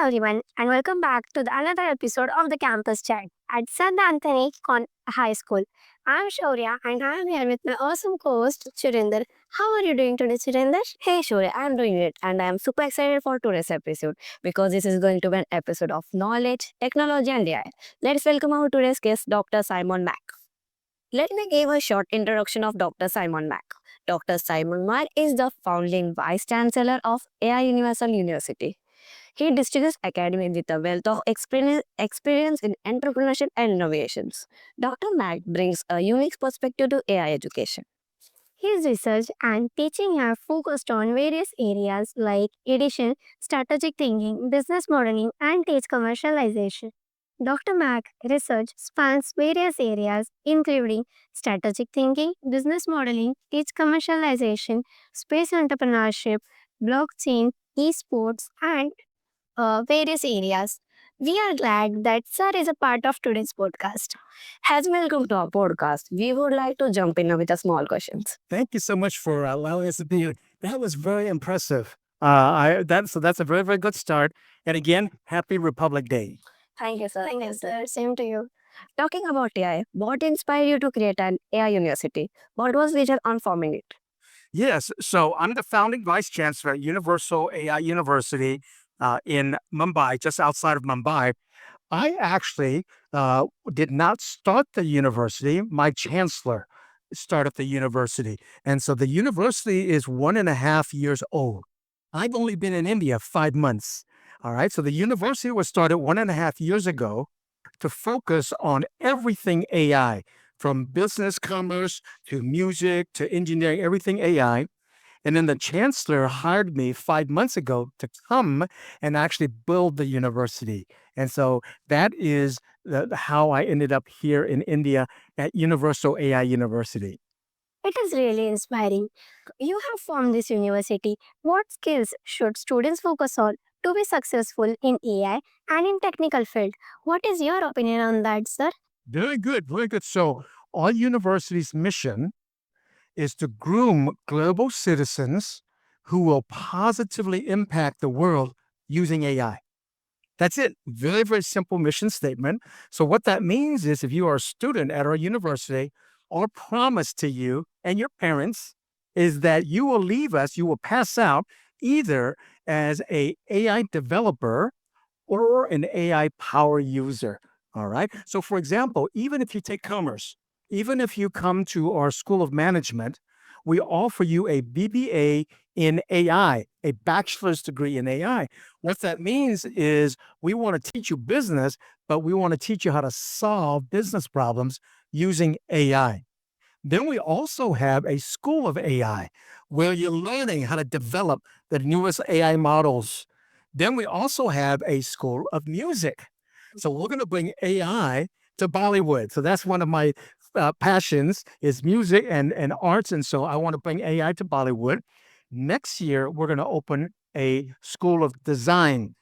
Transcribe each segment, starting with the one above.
everyone, and welcome back to another episode of the Campus Chat at Sant Anthony High School. I'm Shaurya, and I'm here with my awesome co-host Chirinder. How are you doing today, Chirinder? Hey Shore, I'm doing it and I'm super excited for today's episode because this is going to be an episode of knowledge, technology, and AI. Let's welcome our today's guest, Dr. Simon Mack. Let me give a short introduction of Dr. Simon Mack. Dr. Simon Mack is the founding Vice Chancellor of AI Universal University. He distinguishes academy with a wealth of experience in entrepreneurship and innovations. Dr. Mack brings a unique perspective to AI education. His research and teaching have focused on various areas like edition, strategic thinking, business modeling, and teach commercialization. Dr. Mack research spans various areas including strategic thinking, business modeling, teach commercialization, space entrepreneurship, blockchain, esports, and various areas. We are glad that Sir is a part of today's podcast. As welcome to our podcast, we would like to jump in with a small questions. Thank you so much for allowing us to be here. That was very impressive. That's a very good start. And again, happy Republic Day. Thank you, sir. Thank you, sir. Same to you. Talking about AI, what inspired you to create an AI university? What was vision on forming it? Yes, so I'm the founding vice chancellor at Universal AI University in Mumbai, just outside of Mumbai. I actually did not start the university. My chancellor started the university. And so the university is 1.5 years old. I've only been in India 5 months. All right. So the university was started 1.5 years ago to focus on everything AI, from business, commerce to music to engineering, everything AI. And then the chancellor hired me 5 months ago to come and actually build the university. And so that is how I ended up here in India at Universal AI University. It is really inspiring. You have formed this university. What skills should students focus on to be successful in AI and in technical field? What is your opinion on that, sir? Very good, very good. So our university's mission is to groom global citizens who will positively impact the world using AI. That's it. Very simple mission statement. So what that means is if you are a student at our university, our promise to you and your parents is that you will leave us, you will pass out either as a AI developer or an AI power user. All right. So for example, even if you take commerce, even if you come to our School of Management, we offer you a BBA in AI, a bachelor's degree in AI. What that means is we want to teach you business, but we want to teach you how to solve business problems using AI. Then we also have a school of AI where you're learning how to develop the newest AI models. Then we also have a school of music. So we're going to bring AI to Bollywood. So that's one of my passions is music and arts. And so I want to bring AI to Bollywood. Next year, we're going to open a school of design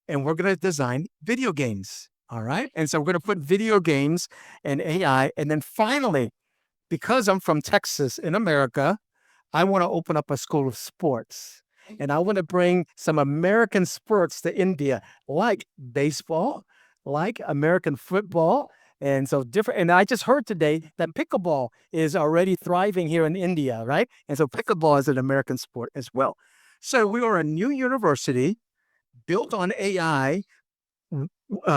and we're going to design video games. All right. And so we're going to put video games and AI. And then finally, because I'm from Texas in America, I want to open up a school of sports. And I want to bring some American sports to India, like baseball, like American football. And so different. And I just heard today that pickleball is already thriving here in India, right? And so pickleball is an American sport as well. So we are a new university built on AI,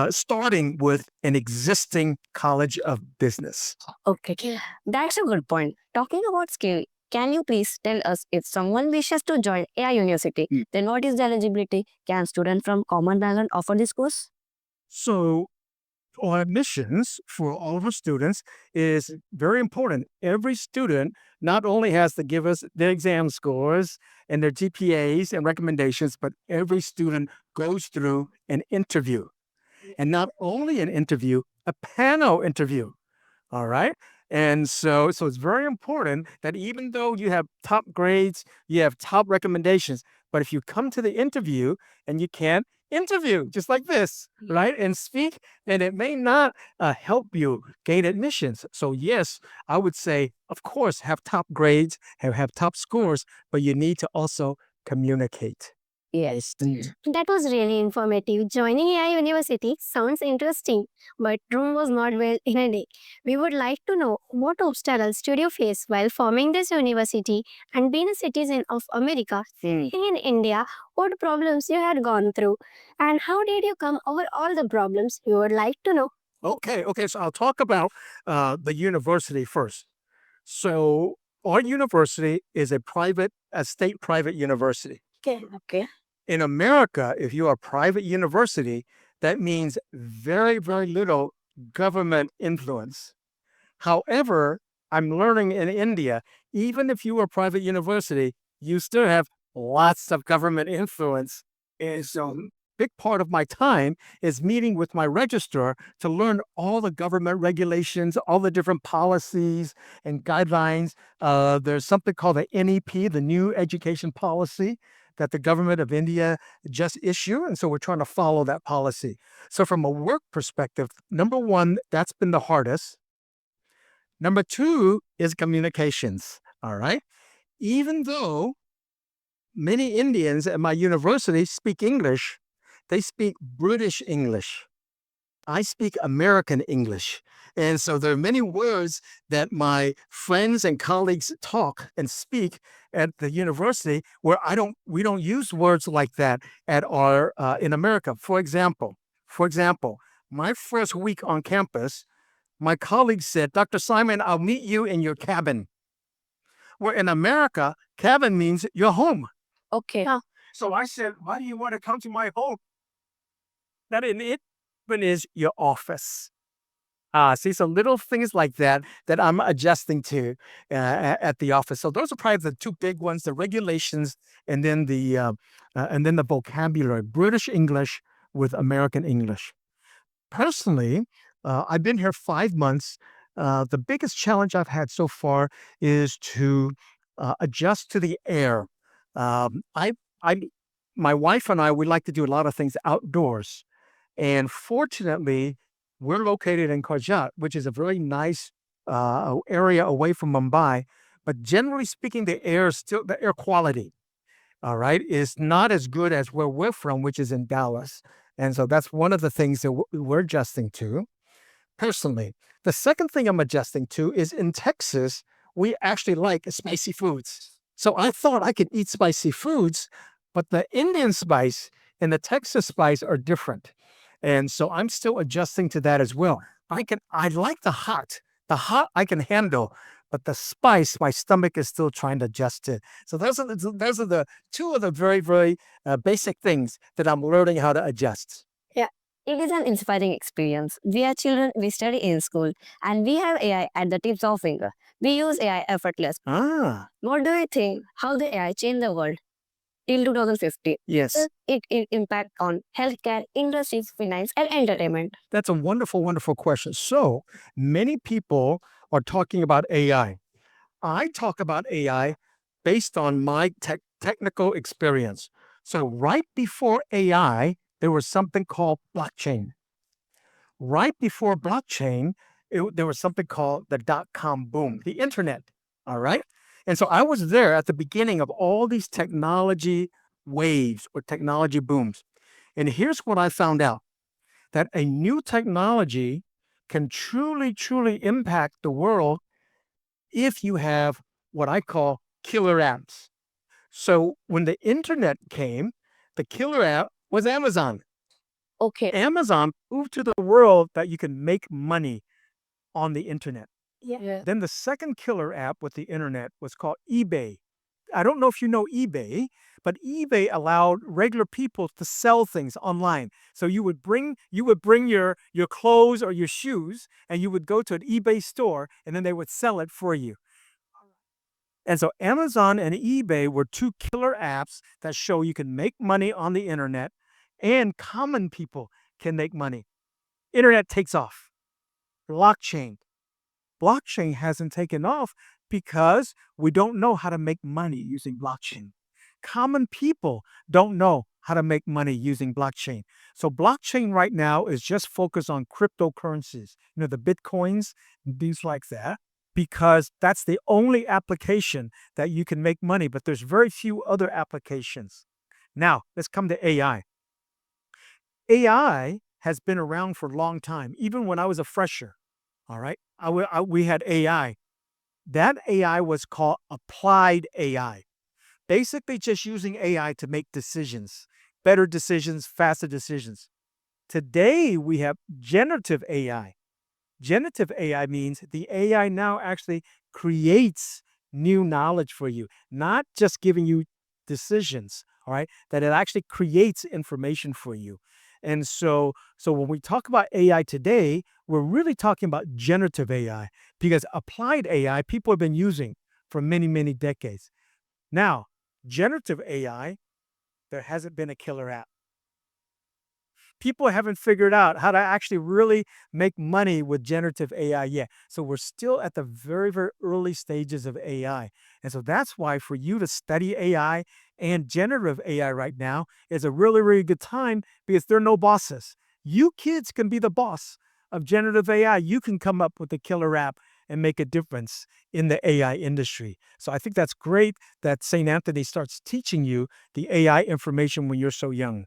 starting with an existing college of business. Okay, that's a good point. Talking about skill, can you please tell us if someone wishes to join AI University, then what is the eligibility? Can students from common background offer this course? So our admissions for all of our students is very important. Every student not only has to give us their exam scores and their GPAs and recommendations, but every student goes through an interview. And not only an interview, a panel interview. All right. And so it's very important that even though you have top grades, you have top recommendations, but if you come to the interview and you can't interview just like this, right, and speak, then it may not help you gain admissions. So yes, I would say, of course, have top grades, have top scores, but you need to also communicate. Yes. That was really informative. Joining AI University sounds interesting, but Rome was not built in a day. We would like to know what obstacles did you face while forming this university and being a citizen of America, living in India, what problems you had gone through, and how did you come over all the problems you would like to know. Okay. So I'll talk about the university first. So our university is a state private university. Okay. In America, if you're a private university, that means very, very little government influence. However, I'm learning in India, even if you are a private university, you still have lots of government influence. And so, big part of my time is meeting with my registrar to learn all the government regulations, all the different policies and guidelines. There's something called the NEP, the New Education Policy, that the government of India just issued. And so we're trying to follow that policy. So, from a work perspective, number one, that's been the hardest. Number two is communications. All right. Even though many Indians at my university speak English, they speak British English. I speak American English. And so there are many words that my friends and colleagues talk and speak at the university where we don't use words like that at our in America. For example, my first week on campus, my colleague said, Dr. Simon, I'll meet you in your cabin. Where in America, cabin means your home. Okay. So I said, why do you want to come to my home? That in it is your office. See, so little things like that that I'm adjusting to at the office. So those are probably the two big ones: the regulations, and then the vocabulary. British English with American English. Personally, I've been here 5 months. The biggest challenge I've had so far is to adjust to the air. I, my wife and I, we like to do a lot of things outdoors, and fortunately, we're located in Karjat, which is a very nice area away from Mumbai. But generally speaking, the air quality, all right, is not as good as where we're from, which is in Dallas. And so that's one of the things that we're adjusting to personally. The second thing I'm adjusting to is in Texas, we actually like spicy foods. So I thought I could eat spicy foods, but the Indian spice and the Texas spice are different. And so I'm still adjusting to that as well. I like the hot. The hot I can handle, but the spice, my stomach is still trying to adjust to. So those are the two of the very, very basic things that I'm learning how to adjust. Yeah. It is an inspiring experience. We are children, we study in school, and we have AI at the tips of finger. We use AI effortlessly. What do you think? How the AI changed the world till 2050? Yes. It impact on healthcare, industries, finance, and entertainment. That's a wonderful, wonderful question. So many people are talking about AI. I talk about AI based on my technical experience. So right before AI, there was something called blockchain. Right before blockchain, there was something called the dot-com boom, the internet. All right. And so I was there at the beginning of all these technology waves or technology booms. And here's what I found out, that a new technology can truly, truly impact the world if you have what I call killer apps. So when the internet came, the killer app was Amazon. Okay. Amazon proved to the world that you can make money on the internet. Yeah. Then the second killer app with the internet was called eBay. I don't know if you know eBay, but eBay allowed regular people to sell things online. So you would bring your clothes or your shoes, and you would go to an eBay store, and then they would sell it for you. And so Amazon and eBay were two killer apps that show you can make money on the internet, and common people can make money. Internet takes off. Blockchain. Blockchain hasn't taken off because we don't know how to make money using blockchain. Common people don't know how to make money using blockchain. So blockchain right now is just focused on cryptocurrencies, the Bitcoins, things like that, because that's the only application that you can make money, but there's very few other applications. Now, let's come to AI. AI has been around for a long time, even when I was a fresher. All right. We had AI. That AI was called applied AI. Basically, just using AI to make decisions, better decisions, faster decisions. Today, we have generative AI. Generative AI means the AI now actually creates new knowledge for you, not just giving you decisions, all right, that it actually creates information for you. And so when we talk about AI today, we're really talking about generative AI because applied AI people have been using for many, many decades. Now, generative AI, there hasn't been a killer app. People haven't figured out how to actually really make money with generative AI yet. So we're still at the very, very early stages of AI. And so that's why for you to study AI and generative AI right now is a really, really good time because there are no bosses. You kids can be the boss of generative AI. You can come up with a killer app and make a difference in the AI industry. So I think that's great that St. Anthony starts teaching you the AI information when you're so young.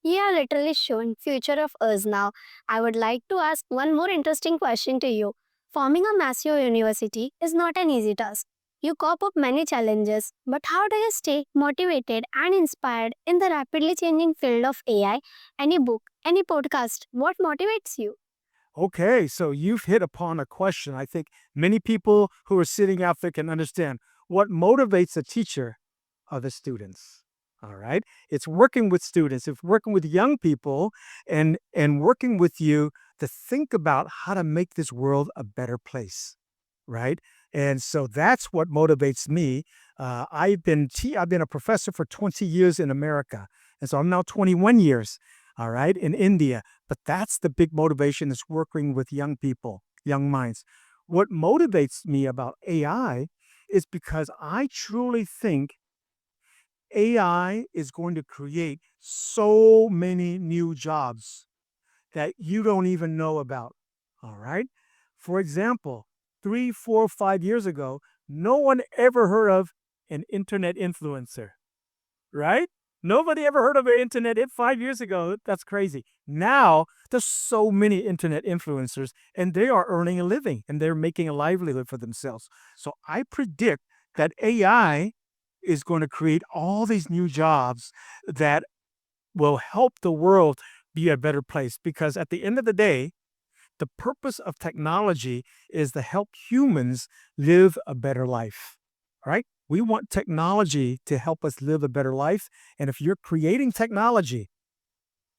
You are literally showing future of us now. I would like to ask one more interesting question to you. Forming a massive university is not an easy task. You cope up many challenges, but how do you stay motivated and inspired in the rapidly changing field of AI? Any book, any podcast, what motivates you? Okay, so you've hit upon a question I think many people who are sitting out there can understand. What motivates a teacher are the students. All right. It's working with students, it's working with young people and working with you to think about how to make this world a better place. Right. And so that's what motivates me. I've been a professor for 20 years in America. And so I'm now 21 years, all right, in India. But that's the big motivation is working with young people, young minds. What motivates me about AI is because I truly think AI is going to create so many new jobs that you don't even know about. All right. For example, 3, 4, 5 years ago, no one ever heard of an internet influencer, right? Nobody ever heard of an internet 5 years ago. That's crazy. Now there's so many internet influencers and they are earning a living and they're making a livelihood for themselves. So I predict that AI is going to create all these new jobs that will help the world be a better place because at the end of the day, the purpose of technology is to help humans live a better life, right? We want technology to help us live a better life. And if you're creating technology,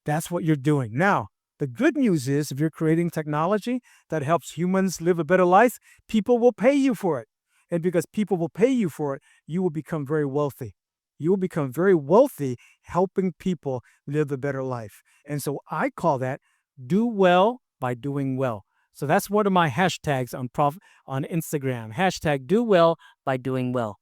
that's what you're doing. Now, the good news is if you're creating technology that helps humans live a better life, people will pay you for it. And because people will pay you for it, you will become very wealthy. You will become very wealthy helping people live a better life. And so I call that do well by doing well. So that's one of my hashtags on Instagram. Hashtag do well by doing well.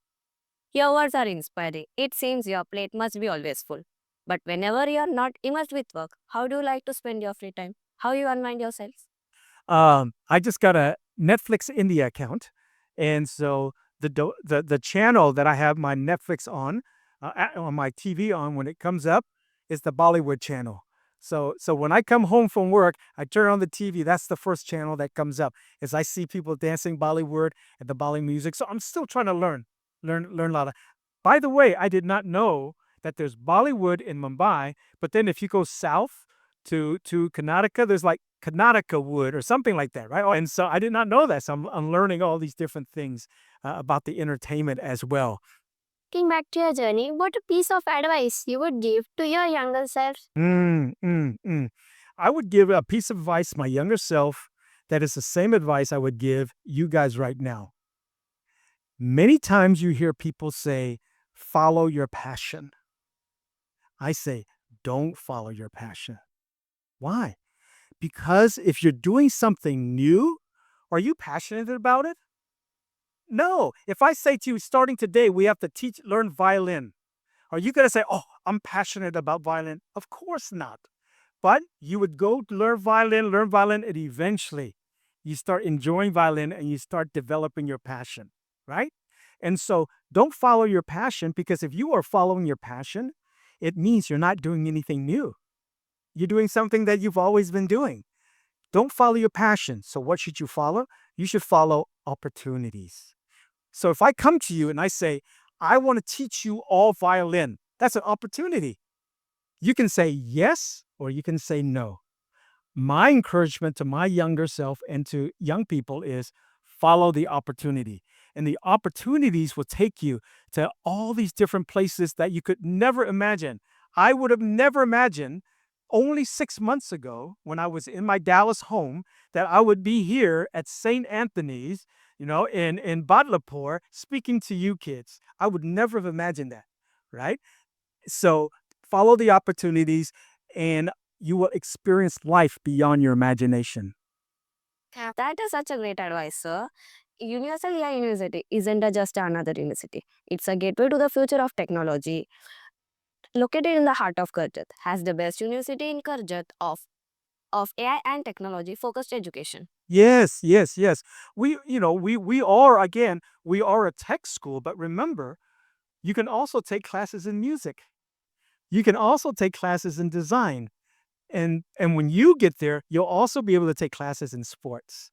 Your words are inspiring. It seems your plate must be always full. But whenever you are not immersed with work, how do you like to spend your free time? How you unwind yourself? I just got a Netflix India account, and so the channel that I have my Netflix on my TV on when it comes up is the Bollywood channel. So when I come home from work, I turn on the TV. That's the first channel that comes up. As I see people dancing Bollywood and the Bollywood music. So I'm still trying to learn a lot of. By the way, I did not know that there's Bollywood in Mumbai, but then if you go south to Karnataka, there's like Karnataka wood or something like that, right? And so I did not know that. So I'm learning all these different things about the entertainment as well. Looking back to your journey, what a piece of advice you would give to your younger self? Mm, mm, mm. I would give a piece of advice to my younger self that is the same advice I would give you guys right now. Many times you hear people say, follow your passion. I say, don't follow your passion. Why? Because if you're doing something new, are you passionate about it? No. If I say to you, starting today, we have to learn violin, are you going to say, oh, I'm passionate about violin? Of course not. But you would go to learn violin, and eventually you start enjoying violin and you start developing your passion, right? And so don't follow your passion because if you are following your passion, it means you're not doing anything new. You're doing something that you've always been doing. Don't follow your passion. So, what should you follow? You should follow opportunities. So, if I come to you and I say, I want to teach you all violin, that's an opportunity. You can say yes or you can say no. My encouragement to my younger self and to young people is follow the opportunity. And the opportunities will take you to all these different places that you could never imagine. I would have never imagined only 6 months ago when I was in my Dallas home that I would be here at St. Anthony's, in Badlapur speaking to you kids. I would never have imagined that, right? So follow the opportunities and you will experience life beyond your imagination. That is such a great advice, sir. Universal AI University isn't just another university. It's a gateway to the future of technology. Located in the heart of Karjat, has the best university in Karjat of AI and technology focused education. Yes, yes, yes. We are a tech school, but remember, you can also take classes in music. You can also take classes in design. And when you get there, you'll also be able to take classes in sports.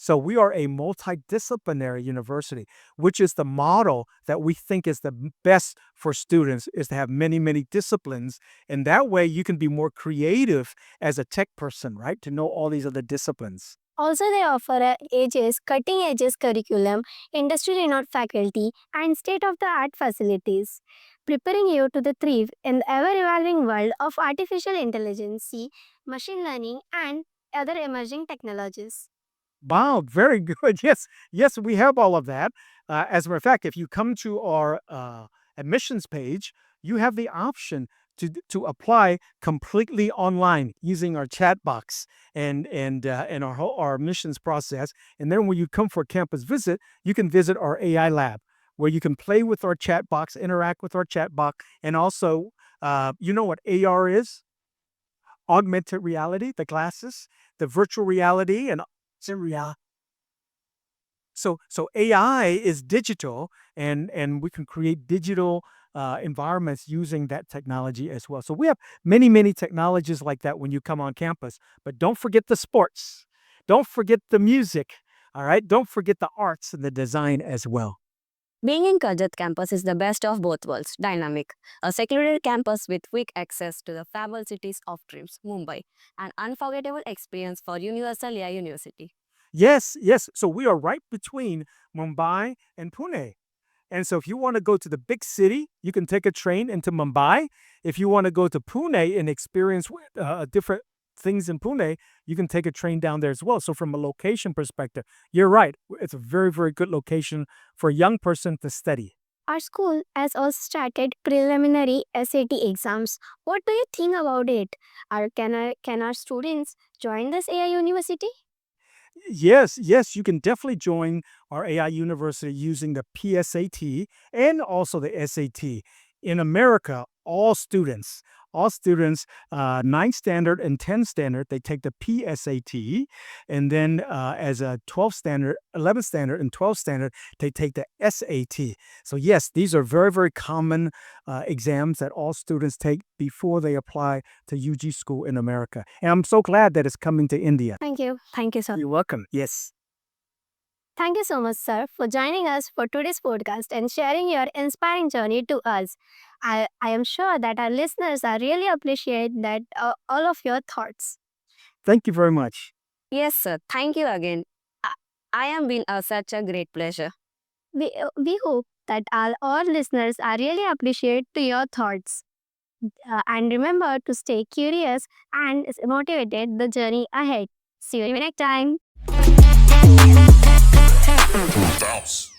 So we are a multidisciplinary university, which is the model that we think is the best for students, is to have many, many disciplines. And that way you can be more creative as a tech person, right? To know all these other disciplines. Also, they offer cutting edges curriculum, industry renowned faculty, and state of the art facilities, preparing you to thrive in the ever evolving world of artificial intelligence, machine learning, and other emerging technologies. Wow, very good. Yes, yes, we have all of that. As a matter of fact, if you come to our admissions page, you have the option to apply completely online using our chat box and our admissions process. And then when you come for a campus visit, you can visit our AI lab where you can play with our chat box, interact with our chat box, and also, you know what AR is? Augmented reality, the glasses, the virtual reality, and reality. So AI is digital, and we can create digital environments using that technology as well. So we have many, many technologies like that when you come on campus. But don't forget the sports. Don't forget the music. All right. Don't forget the arts and the design as well. Being in Karjat campus is the best of both worlds, dynamic, a secluded campus with quick access to the fable cities of dreams, Mumbai, an unforgettable experience for Universal AI University. Yes, yes. So we are right between Mumbai and Pune. And so if you want to go to the big city, you can take a train into Mumbai. If you want to go to Pune and experience different things in Pune, you can take a train down there as well. So from a location perspective, you're right. It's a very, very good location for a young person to study. Our school has also started preliminary SAT exams. What do you think about it? Can our students join this AI university? Yes, yes, you can definitely join our AI university using the PSAT and also the SAT. In America, all students, 9 standard and 10 standard, they take the PSAT. And then as a 12 standard, 11 standard, and 12 standard, they take the SAT. So yes, these are very, very common exams that all students take before they apply to UG school in America. And I'm so glad that it's coming to India. Thank you. Thank you, sir. You're welcome. Yes. Thank you so much, sir, for joining us for today's podcast and sharing your inspiring journey to us. I am sure that our listeners are really appreciate that all of your thoughts. Thank you very much. Yes, sir. Thank you again. I am been such a great pleasure. We hope that all listeners are really appreciate to your thoughts. And remember to stay curious and motivated the journey ahead. See you next time. Bounce.